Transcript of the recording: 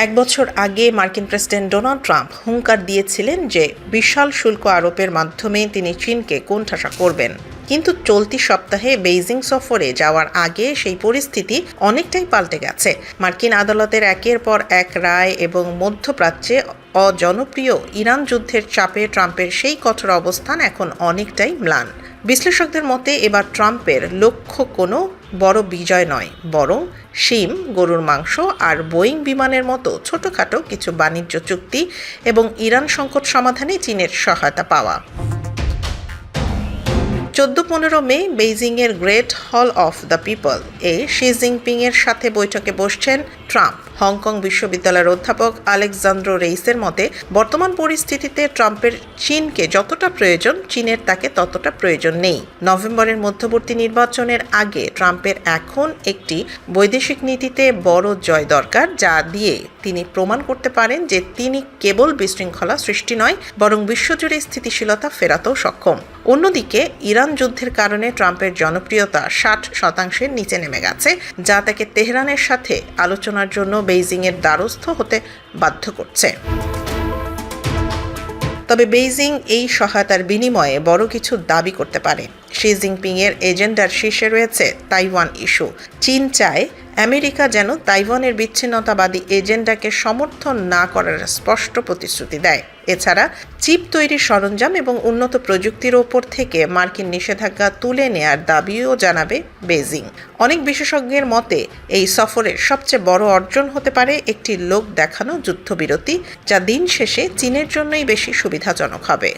এক বছর আগে মার্কিন প্রেসিডেন্ট ডোনাল্ড ট্রাম্প হুঙ্কার দিয়েছিলেন যে বিশাল শুল্ক আরোপের মাধ্যমে তিনি চীনকে কোণঠাসা করবেন। কিন্তু চলতি সপ্তাহে বেইজিং সফরে যাওয়ার আগে সেই পরিস্থিতি অনেকটাই পাল্টে গেছে। মার্কিন আদালতের একের পর এক রায় এবং মধ্যপ্রাচ্যে অজনপ্রিয় ইরান যুদ্ধের চাপে ট্রাম্পের সেই কঠোর অবস্থান এখন অনেকটাই ম্লান। বিশ্লেষকদের মতে এবার ট্রাম্পের লক্ষ্য কোনো বড় বিজয় নয়, বরং শিম, গরুর মাংস আর বোয়িং বিমানের মতো ছোটখাটো কিছু বাণিজ্য চুক্তি এবং ইরান সংকট সমাধানে চীনের সহায়তা পাওয়া। 14-15 মে বেইজিংয়ের great hall of the people she জিনপিংয়ের সাথে বৈঠকে বসছেন ট্রাম্প। হংকং বিশ্ববিদ্যালয়ের অধ্যাপক আলেকজান্দ্রো রেইসের মতে বর্তমান পরিস্থিতিতে ট্রাম্পের চীনকে যতটা প্রয়োজন, চীনের তাকে ততটা প্রয়োজন নেই। নভেম্বরের মধ্যবর্তী নির্বাচনের আগে ট্রাম্পের এখন একটি বৈদেশিক নীতিতে বড় জয় দরকার, যা দিয়ে তিনি প্রমাণ করতে পারেন যে তিনি কেবল বিশৃঙ্খলা সৃষ্টি নয়, বরং বিশ্বজুড়ে স্থিতিশীলতা ফেরাতেও সক্ষম। অন্যদিকে ইরান যুদ্ধের কারণে ট্রাম্পের জনপ্রিয়তা 60% নিচে নেমে গেছে, যা তাকে তেহরানের সাথে আলোচনার জন্য বেইজিংয়ের দ্বারস্থ হতে বাধ্য করছে। তবে বেইজিং এই সহায়তার বিনিময়ে বড় কিছু দাবি করতে পারে। শি জিনপিংয়ের এজেন্ডার শীর্ষে রয়েছে তাইওয়ান ইস্যু। চীন চায় আমেরিকা যেন তাইওয়ানের বিচ্ছিন্নতাবাদী এজেন্ডাকে সমর্থন না করার স্পষ্ট প্রতিশ্রুতি দেয়। এছাড়া চিপ তৈরির সরঞ্জাম এবং উন্নত প্রযুক্তির ওপর থেকে মার্কিন নিষেধাজ্ঞা তুলে নেয়ার দাবিও জানাবে বেইজিং। অনেক বিশেষজ্ঞের মতে এই সফরের সবচেয়ে বড় অর্জন হতে পারে একটি লোক দেখানো যুদ্ধবিরতি, যা দিন শেষে চীনের জন্যই বেশি সুবিধাজনক হবে।